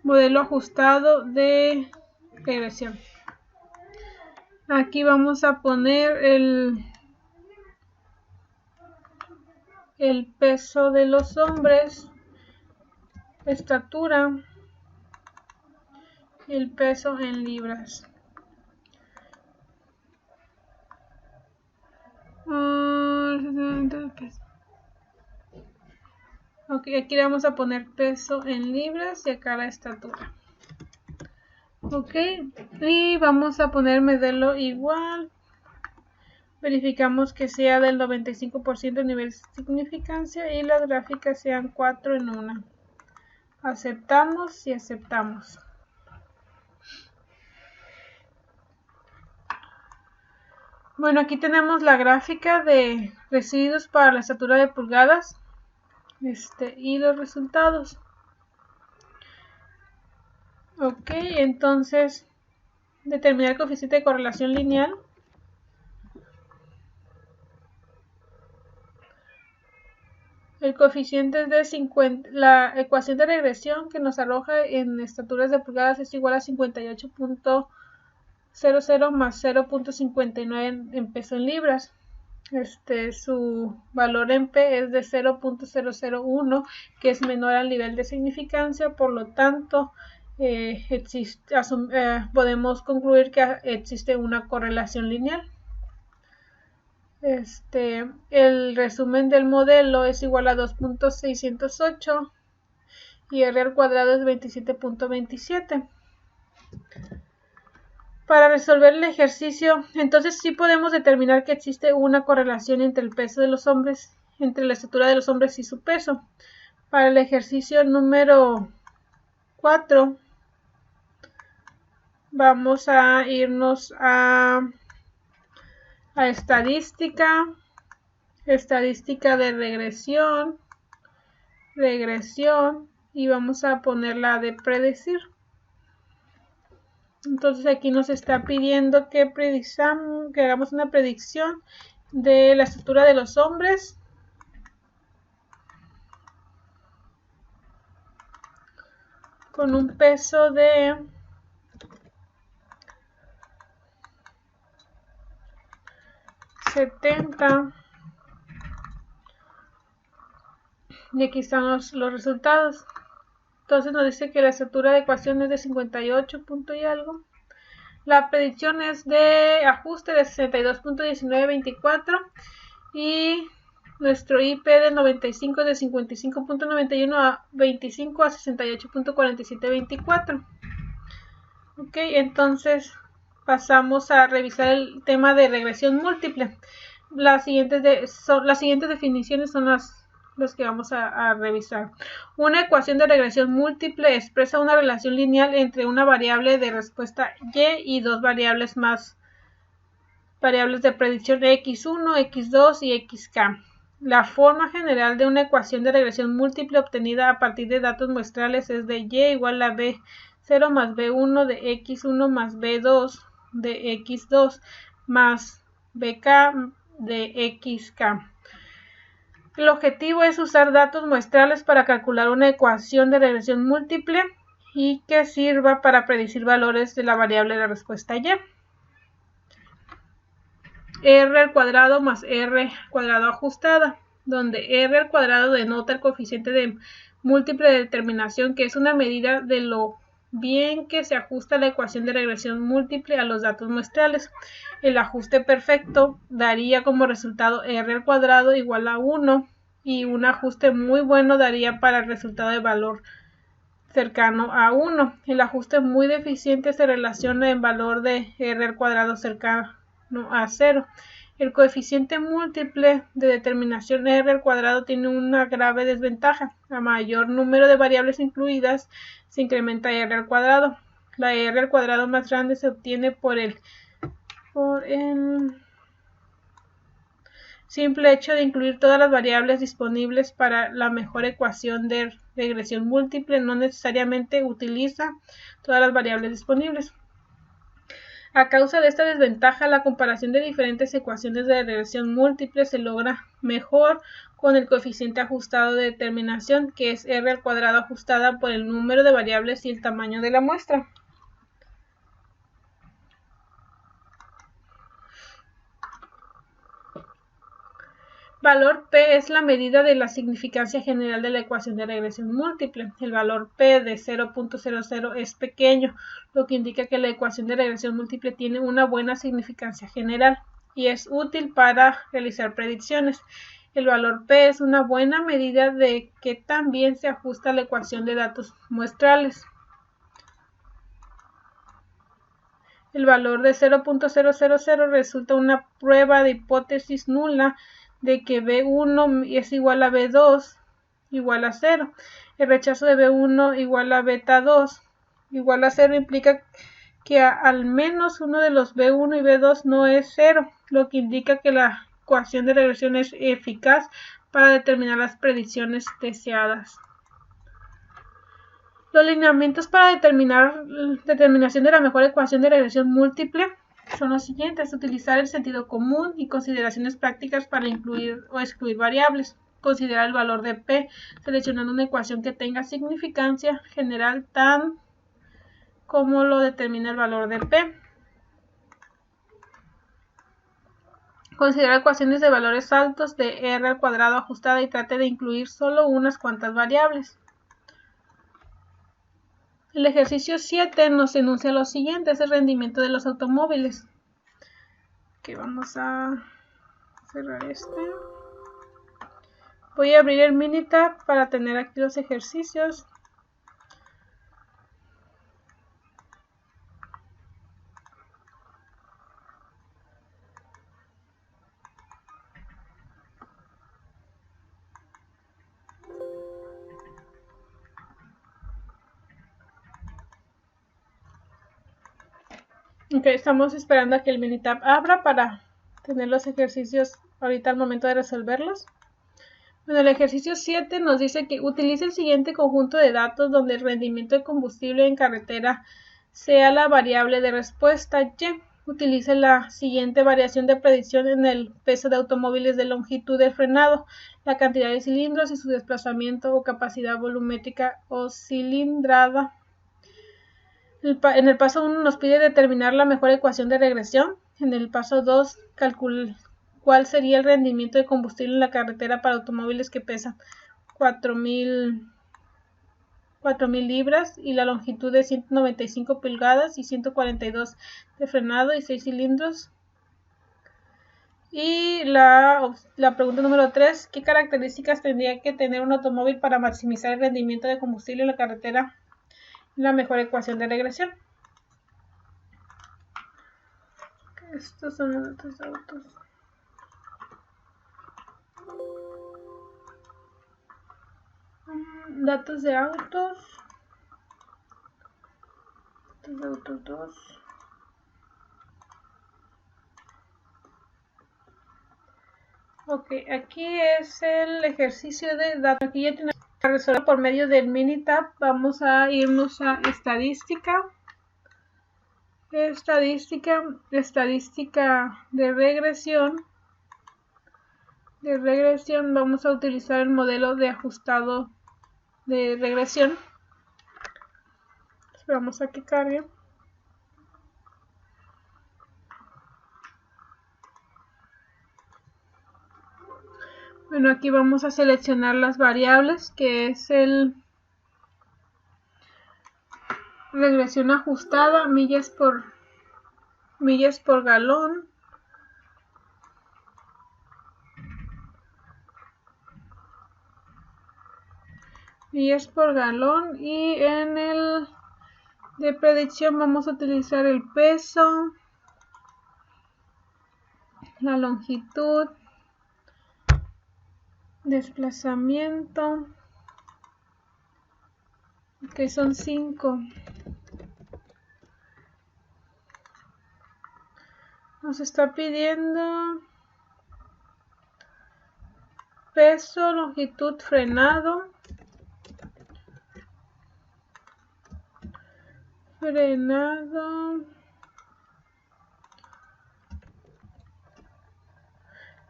A: modelo ajustado de regresión. Aquí vamos a poner el peso de los hombres, estatura, el peso en libras. Ok, aquí vamos a poner peso en libras y acá la estatura. Ok, y vamos a poner modelo igual. Verificamos que sea del 95% de nivel de significancia y las gráficas sean 4 en 1. Aceptamos y aceptamos. Bueno, aquí tenemos la gráfica de residuos para la estatura de pulgadas y los resultados. Ok, entonces determinar el coeficiente de correlación lineal. El coeficiente es de 50. La ecuación de regresión que nos arroja en estaturas de pulgadas es igual a 58.00 más 0.59 en peso en libras. Su valor en P es de 0.001, que es menor al nivel de significancia, por lo tanto podemos concluir que existe una correlación lineal. El resumen del modelo es igual a 2.608 y R al cuadrado es 27.27. Para resolver el ejercicio, entonces sí podemos determinar que existe una correlación entre el peso de los hombres, entre la estatura de los hombres y su peso. Para el ejercicio número 4, vamos a irnos a estadística, estadística de regresión, y vamos a poner la de predecir. Entonces aquí nos está pidiendo que hagamos una predicción de la estatura de los hombres con un peso de 70. Y aquí están los resultados. Entonces nos dice que la estatura de ecuación es de 58 punto y algo. La predicción es de ajuste de 62.1924 y nuestro IP de 95 de 55.91 a 25 a 68.4724. Ok, entonces pasamos a revisar el tema de regresión múltiple. Las siguientes definiciones son las que vamos a revisar. Una ecuación de regresión múltiple expresa una relación lineal entre una variable de respuesta y dos variables de predicción x1, x2 y xk. La forma general de una ecuación de regresión múltiple obtenida a partir de datos muestrales es de y igual a b0 más b1 de x1 más b2 de x2 más bk de xk. El objetivo es usar datos muestrales para calcular una ecuación de regresión múltiple y que sirva para predecir valores de la variable de respuesta y. R al cuadrado más R cuadrado ajustada, donde R al cuadrado denota el coeficiente de múltiple de determinación, que es una medida de lo bien que se ajusta la ecuación de regresión múltiple a los datos muestrales. El ajuste perfecto daría como resultado R al cuadrado igual a 1 y un ajuste muy bueno daría para el resultado de valor cercano a 1. El ajuste muy deficiente se relaciona en valor de R al cuadrado cercano a 0. El coeficiente múltiple de determinación R al cuadrado tiene una grave desventaja. A mayor número de variables incluidas, se incrementa R al cuadrado. La R al cuadrado más grande se obtiene por el simple hecho de incluir todas las variables disponibles para la mejor ecuación de regresión múltiple. No necesariamente utiliza todas las variables disponibles. A causa de esta desventaja, la comparación de diferentes ecuaciones de regresión múltiple se logra mejor con el coeficiente ajustado de determinación, que es r al cuadrado ajustada por el número de variables y el tamaño de la muestra. Valor P es la medida de la significancia general de la ecuación de regresión múltiple. El valor P de 0.00 es pequeño, lo que indica que la ecuación de regresión múltiple tiene una buena significancia general y es útil para realizar predicciones. El valor P es una buena medida de que también se ajusta a la ecuación de datos muestrales. El valor de 0.000 resulta una prueba de hipótesis nula de que B1 es igual a B2 igual a 0. El rechazo de B1 igual a beta 2 igual a 0 implica que al menos uno de los B1 y B2 no es 0, lo que indica que la ecuación de regresión es eficaz para determinar las predicciones deseadas. Los lineamientos para determinación de la mejor ecuación de regresión múltiple son los siguientes: utilizar el sentido común y consideraciones prácticas para incluir o excluir variables. Considerar el valor de P, seleccionando una ecuación que tenga significancia general tan como lo determina el valor de P. Considerar ecuaciones de valores altos de r al cuadrado ajustada y trate de incluir solo unas cuantas variables. El ejercicio 7 nos enuncia lo siguiente: es el rendimiento de los automóviles. Ok, vamos a cerrar este. Voy a abrir el Minitab para tener aquí los ejercicios. Ok, estamos esperando a que el Minitab abra para tener los ejercicios ahorita al momento de resolverlos. Bueno, el ejercicio 7 nos dice que utilice el siguiente conjunto de datos donde el rendimiento de combustible en carretera sea la variable de respuesta y. Utilice la siguiente variación de predicción en el peso de automóviles de longitud del frenado, la cantidad de cilindros y su desplazamiento o capacidad volumétrica o cilindrada. En el paso 1 nos pide determinar la mejor ecuación de regresión. En el paso 2, calcular cuál sería el rendimiento de combustible en la carretera para automóviles que pesan 4.000 libras y la longitud de 195 pulgadas y 142 de frenado y 6 cilindros. Y la pregunta número 3, ¿qué características tendría que tener un automóvil para maximizar el rendimiento de combustible en la carretera? La mejor ecuación de regresión. Estos son los datos de autos. Datos de autos. Datos de autos 2. Ok, aquí es el ejercicio de datos. Aquí ya tenemos que resolver por medio del Minitab. Vamos a irnos a estadística. Estadística de regresión. Vamos a utilizar el modelo de ajustado de regresión. Esperamos a que cargue. Bueno, aquí vamos a seleccionar las variables, que es el regresión ajustada, millas por galón. Millas por galón, y en el de predicción vamos a utilizar el peso, la longitud, desplazamiento, que son 5. Nos está pidiendo peso, longitud, frenado,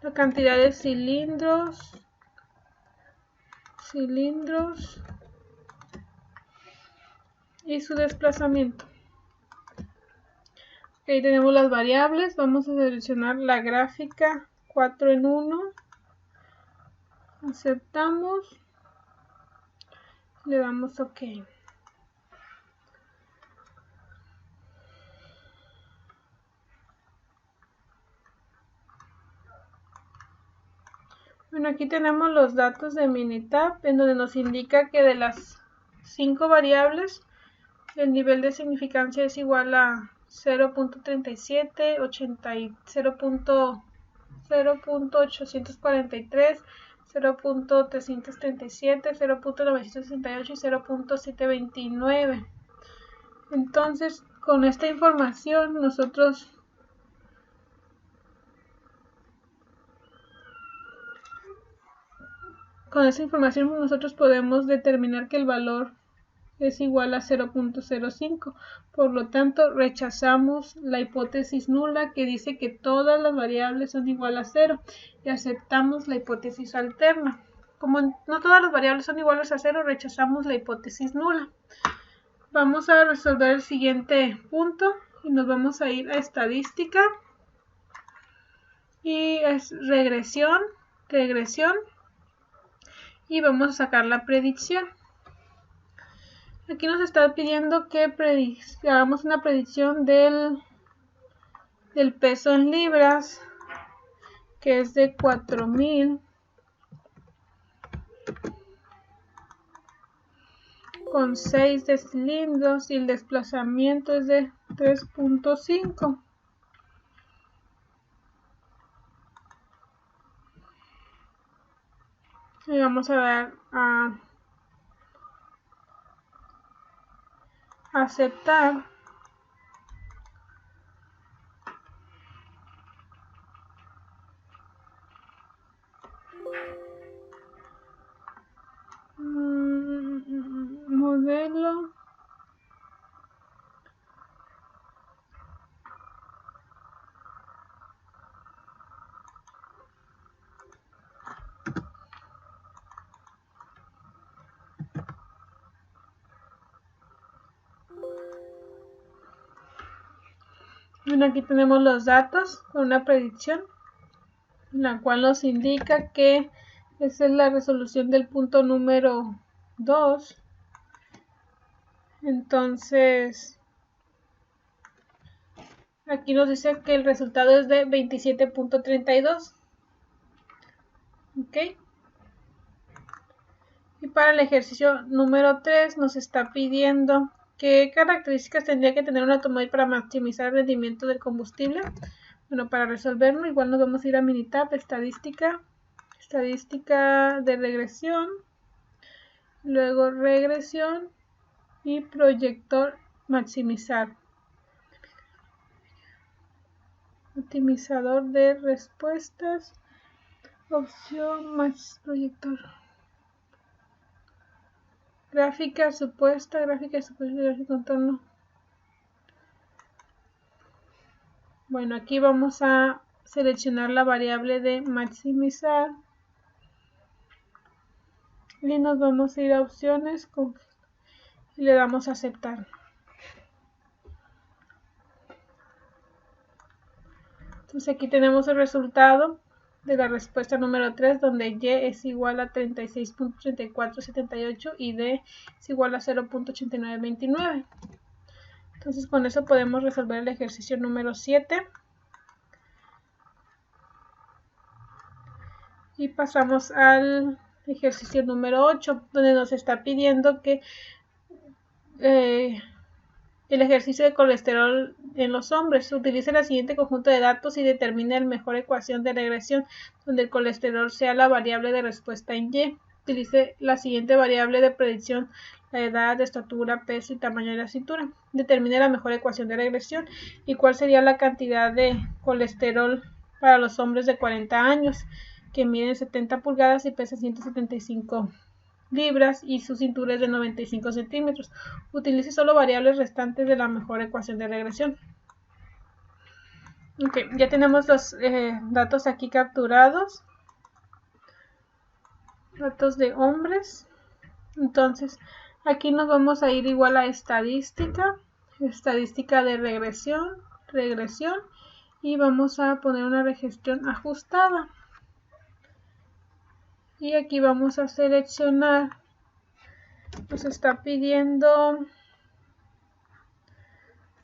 A: la cantidad de cilindros y su desplazamiento. Ahí tenemos las variables. Vamos a seleccionar la gráfica 4 en 1. Aceptamos. Le damos OK. Bueno, aquí tenemos los datos de Minitab, en donde nos indica que de las 5 variables, el nivel de significancia es igual a 0.37, 0.843, 0.337, 0.968 y 0.729. Entonces, con esta información nosotros podemos determinar que el valor es igual a 0.05. Por lo tanto, rechazamos la hipótesis nula que dice que todas las variables son igual a 0 y aceptamos la hipótesis alterna. Como no todas las variables son iguales a 0, rechazamos la hipótesis nula. Vamos a resolver el siguiente punto y nos vamos a ir a estadística y es regresión y vamos a sacar la predicción. Aquí nos está pidiendo que hagamos una predicción del peso en libras, que es de 4000, con 6 de cilindros, y el desplazamiento es de 3.5. Y vamos a dar a aceptar. Modelo. Bueno, aquí tenemos los datos con una predicción, la cual nos indica que esa es la resolución del punto número 2. Entonces, aquí nos dice que el resultado es de 27.32. ¿Ok? Y para el ejercicio número 3 nos está pidiendo qué características tendría que tener un automóvil para maximizar el rendimiento del combustible. Bueno, para resolverlo igual nos vamos a ir a Minitab, estadística de regresión, luego regresión y proyector maximizar. Optimizador de respuestas, opción más proyector. Gráfica supuesta, gráfico contorno. Bueno, aquí vamos a seleccionar la variable de maximizar y nos vamos a ir a opciones y le damos a aceptar. Entonces aquí tenemos el resultado de la respuesta número 3, donde Y es igual a 36.3478 y D es igual a 0.8929. Entonces con eso podemos resolver el ejercicio número 7. Y pasamos al ejercicio número 8, donde nos está pidiendo que el ejercicio de colesterol en los hombres. Utilice el siguiente conjunto de datos y determine la mejor ecuación de regresión, donde el colesterol sea la variable de respuesta en Y. Utilice la siguiente variable de predicción: la edad, estatura, peso y tamaño de la cintura. Determine la mejor ecuación de regresión y cuál sería la cantidad de colesterol para los hombres de 40 años, que miden 70 pulgadas y pesan 175 libras y su cintura es de 95 centímetros. Utilice solo variables restantes de la mejor ecuación de regresión. Ok, ya tenemos los datos aquí capturados. Datos de hombres. Entonces, aquí nos vamos a ir igual a estadística. Estadística de regresión. Y vamos a poner una regresión ajustada. Y aquí vamos a seleccionar. Nos está pidiendo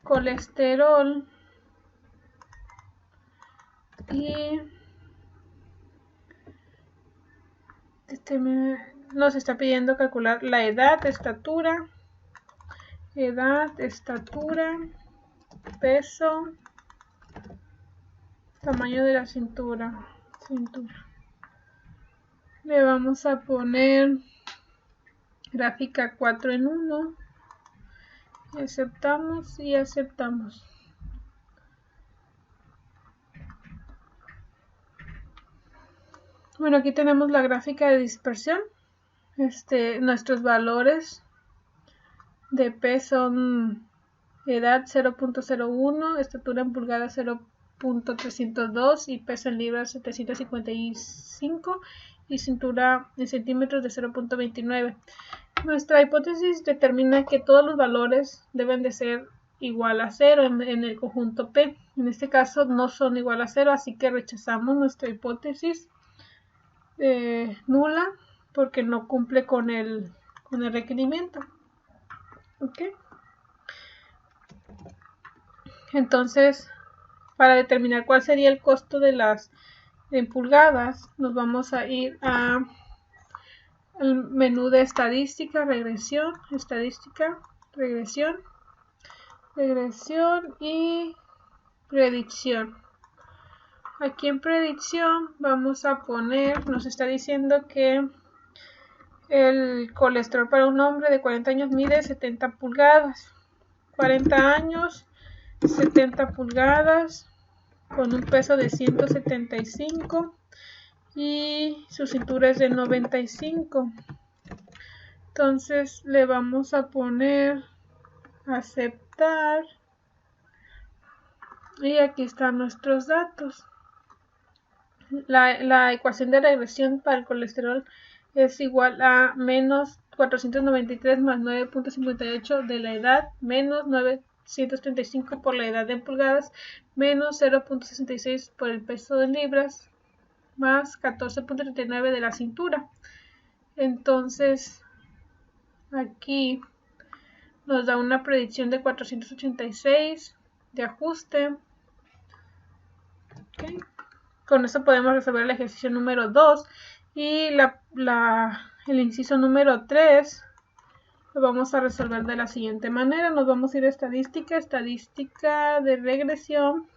A: colesterol. Y nos está pidiendo calcular la edad, estatura, peso, tamaño de la cintura. Le vamos a poner gráfica 4 en 1. Aceptamos y aceptamos. Bueno, aquí tenemos la gráfica de dispersión. Nuestros valores de peso son edad 0.01, estatura en pulgadas 0.302 y peso en libras 755 y cintura en centímetros de 0.29. Nuestra hipótesis determina que todos los valores deben de ser igual a 0 en el conjunto P. En este caso no son igual a 0, así que rechazamos nuestra hipótesis nula porque no cumple con el requerimiento. ¿Ok? Entonces, para determinar cuál sería el costo de las en pulgadas, nos vamos a ir al menú de estadística, regresión y predicción. Aquí en predicción vamos a poner, nos está diciendo que el colesterol para un hombre de 40 años mide 70 pulgadas. 40 años, 70 pulgadas, con un peso de 175 y su cintura es de 95. Entonces le vamos a poner aceptar y aquí están nuestros datos. La ecuación de regresión para el colesterol es igual a menos 493 más 9.58 de la edad menos 935 por la edad en pulgadas menos 0.66 por el peso en libras más 14.39 de la cintura. Entonces aquí nos da una predicción de 486 de ajuste. Okay. Con esto podemos resolver el ejercicio número 2 y el inciso número 3 lo vamos a resolver de la siguiente manera. Nos vamos a ir a estadística de regresión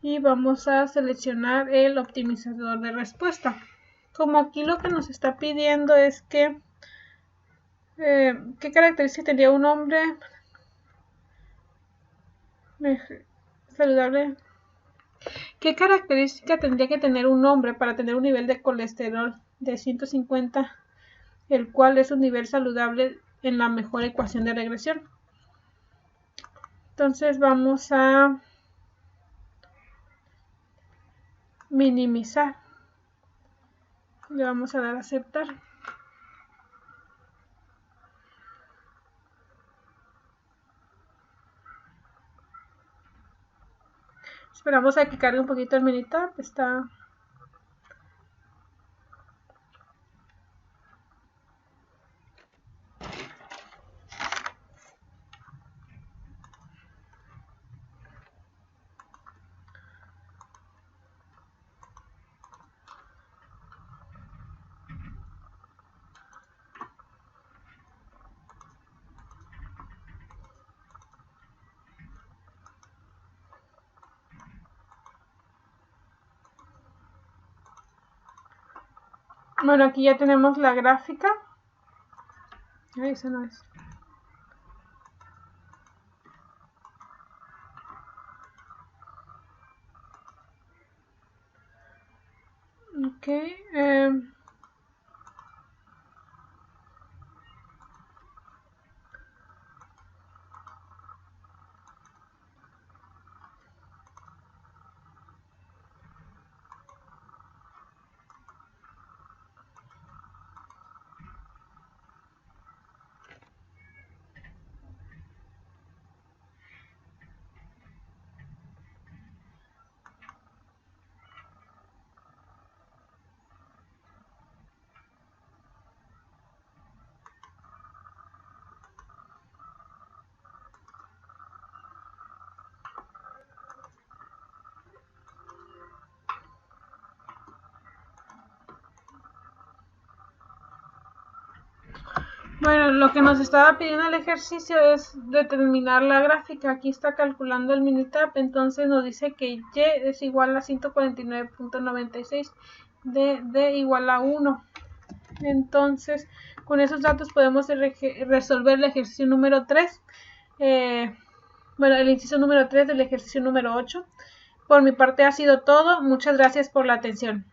A: y vamos a seleccionar el optimizador de respuesta. Como aquí lo que nos está pidiendo es que ¿qué característica tendría un hombre saludable? ¿Qué característica tendría que tener un hombre para tener un nivel de colesterol de 150, el cual es un nivel saludable en la mejor ecuación de regresión? Entonces vamos a minimizar. Le vamos a dar a aceptar. Esperamos a que cargue un poquito el Minitab. Está... Bueno, aquí ya tenemos la gráfica. Ay, esa no es. Ok. Bueno, lo que nos estaba pidiendo el ejercicio es determinar la gráfica. Aquí está calculando el Minitab, entonces nos dice que Y es igual a 149.96, D igual a 1. Entonces, con esos datos podemos resolver el ejercicio número 3. Bueno, el inciso número 3 del ejercicio número 8. Por mi parte ha sido todo. Muchas gracias por la atención.